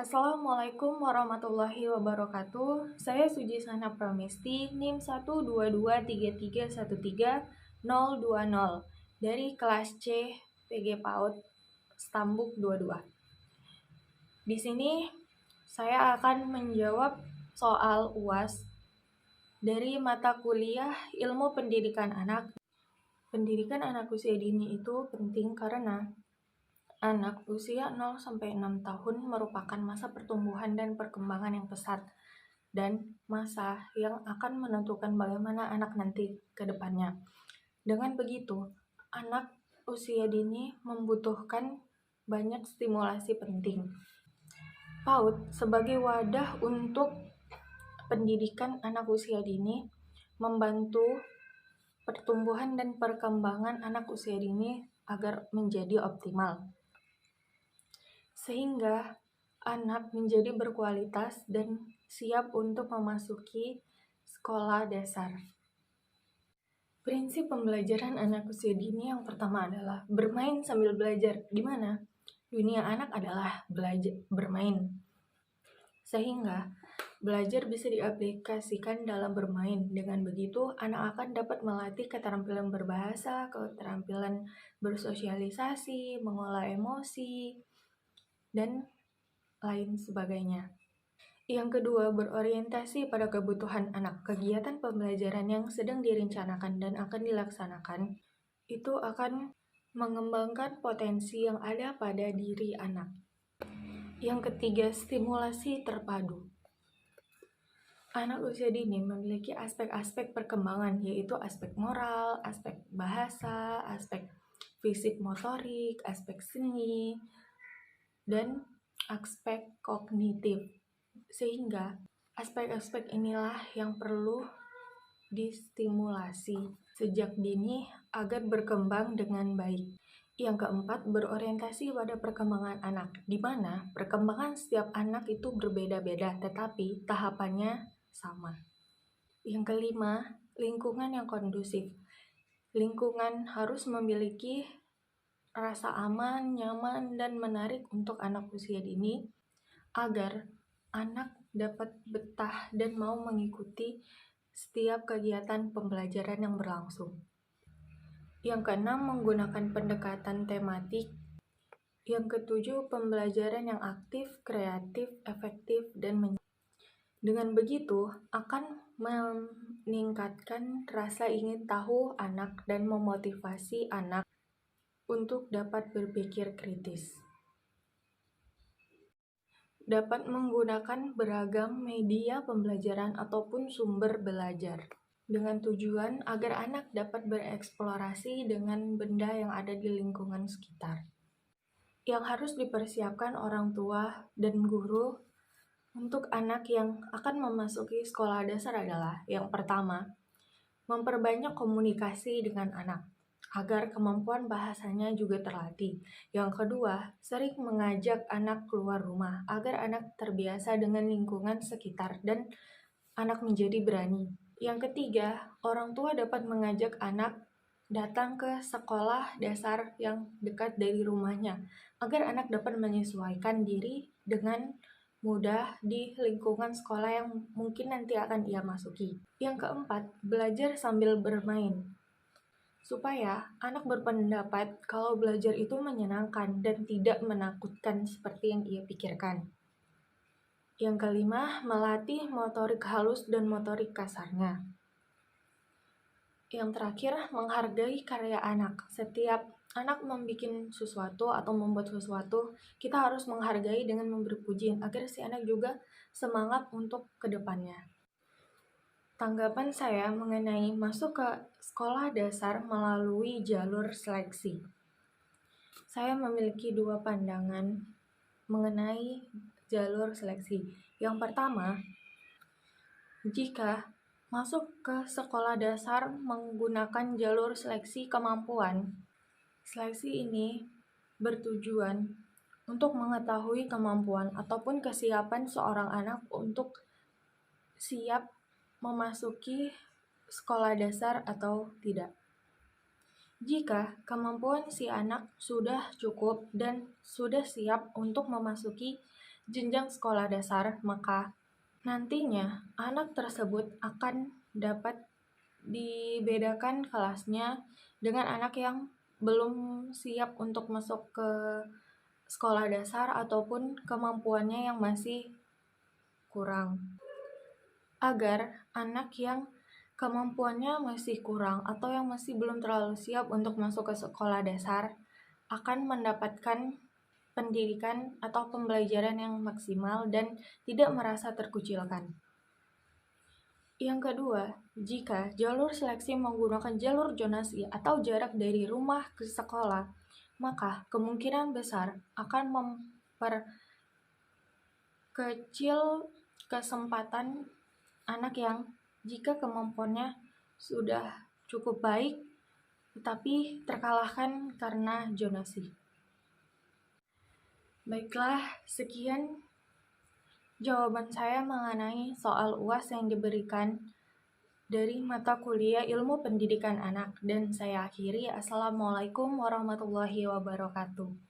Assalamualaikum warahmatullahi wabarakatuh. Saya Sujisana Pramesti, NIM 12233130020 dari kelas C PG PAUD Stambuk 22. Di sini saya akan menjawab soal UAS dari mata kuliah Ilmu Pendidikan Anak. Pendidikan anak usia dini itu penting karena anak usia 0-6 tahun merupakan masa pertumbuhan dan perkembangan yang pesat dan masa yang akan menentukan bagaimana anak nanti ke depannya. Dengan begitu, anak usia dini membutuhkan banyak stimulasi penting. PAUD sebagai wadah untuk pendidikan anak usia dini membantu pertumbuhan dan perkembangan anak usia dini agar menjadi optimal, sehingga anak menjadi berkualitas dan siap untuk memasuki sekolah dasar. Prinsip pembelajaran anak usia dini yang pertama adalah bermain sambil belajar, di mana dunia anak adalah belajar bermain. Sehingga belajar bisa diaplikasikan dalam bermain. Dengan begitu, anak akan dapat melatih keterampilan berbahasa, keterampilan bersosialisasi, mengolah emosi, dan lain sebagainya. Yang kedua, berorientasi pada kebutuhan anak. Kegiatan pembelajaran yang sedang direncanakan dan akan dilaksanakan itu akan mengembangkan potensi yang ada pada diri anak. Yang ketiga, stimulasi terpadu. Anak usia dini memiliki aspek-aspek perkembangan, yaitu aspek moral, aspek bahasa, aspek fisik motorik, aspek seni, dan aspek kognitif. Sehingga aspek-aspek inilah yang perlu distimulasi sejak dini agar berkembang dengan baik. Yang keempat, berorientasi pada perkembangan anak, di mana perkembangan setiap anak itu berbeda-beda, tetapi tahapannya sama. Yang kelima, lingkungan yang kondusif. Lingkungan harus memiliki rasa aman, nyaman, dan menarik untuk anak usia dini agar anak dapat betah dan mau mengikuti setiap kegiatan pembelajaran yang berlangsung. Yang keenam, menggunakan pendekatan tematik. Yang ketujuh, pembelajaran yang aktif, kreatif, efektif, dan dengan begitu akan meningkatkan rasa ingin tahu anak dan memotivasi anak untuk dapat berpikir kritis. Dapat menggunakan beragam media pembelajaran ataupun sumber belajar dengan tujuan agar anak dapat bereksplorasi dengan benda yang ada di lingkungan sekitar. Yang harus dipersiapkan orang tua dan guru untuk anak yang akan memasuki sekolah dasar adalah yang pertama, memperbanyak komunikasi dengan anak agar kemampuan bahasanya juga terlatih. Yang kedua, sering mengajak anak keluar rumah agar anak terbiasa dengan lingkungan sekitar dan anak menjadi berani. Yang ketiga, orang tua dapat mengajak anak datang ke sekolah dasar yang dekat dari rumahnya agar anak dapat menyesuaikan diri dengan mudah di lingkungan sekolah yang mungkin nanti akan ia masuki. Yang keempat, belajar sambil bermain. Supaya anak berpendapat kalau belajar itu menyenangkan dan tidak menakutkan seperti yang ia pikirkan. Yang kelima, melatih motorik halus dan motorik kasarnya. Yang terakhir, menghargai karya anak. Setiap anak membuat sesuatu atau membuat sesuatu, kita harus menghargai dengan memberi pujian agar si anak juga semangat untuk kedepannya. Tanggapan saya mengenai masuk ke sekolah dasar melalui jalur seleksi. Saya memiliki dua pandangan mengenai jalur seleksi. Yang pertama, jika masuk ke sekolah dasar menggunakan jalur seleksi kemampuan, seleksi ini bertujuan untuk mengetahui kemampuan ataupun kesiapan seorang anak untuk siap memasuki sekolah dasar atau tidak. Jika kemampuan si anak sudah cukup dan sudah siap untuk memasuki jenjang sekolah dasar, maka nantinya anak tersebut akan dapat dibedakan kelasnya dengan anak yang belum siap untuk masuk ke sekolah dasar ataupun kemampuannya yang masih kurang. Agar anak yang kemampuannya masih kurang atau yang masih belum terlalu siap untuk masuk ke sekolah dasar akan mendapatkan pendidikan atau pembelajaran yang maksimal dan tidak merasa terkucilkan. Yang kedua, jika jalur seleksi menggunakan jalur zonasi atau jarak dari rumah ke sekolah, maka kemungkinan besar akan memperkecil kesempatan anak yang jika kemampuannya sudah cukup baik tetapi terkalahkan karena zonasi. Baiklah, sekian jawaban saya mengenai soal UAS yang diberikan dari mata kuliah Ilmu Pendidikan Anak, dan saya akhiri. Assalamualaikum warahmatullahi wabarakatuh.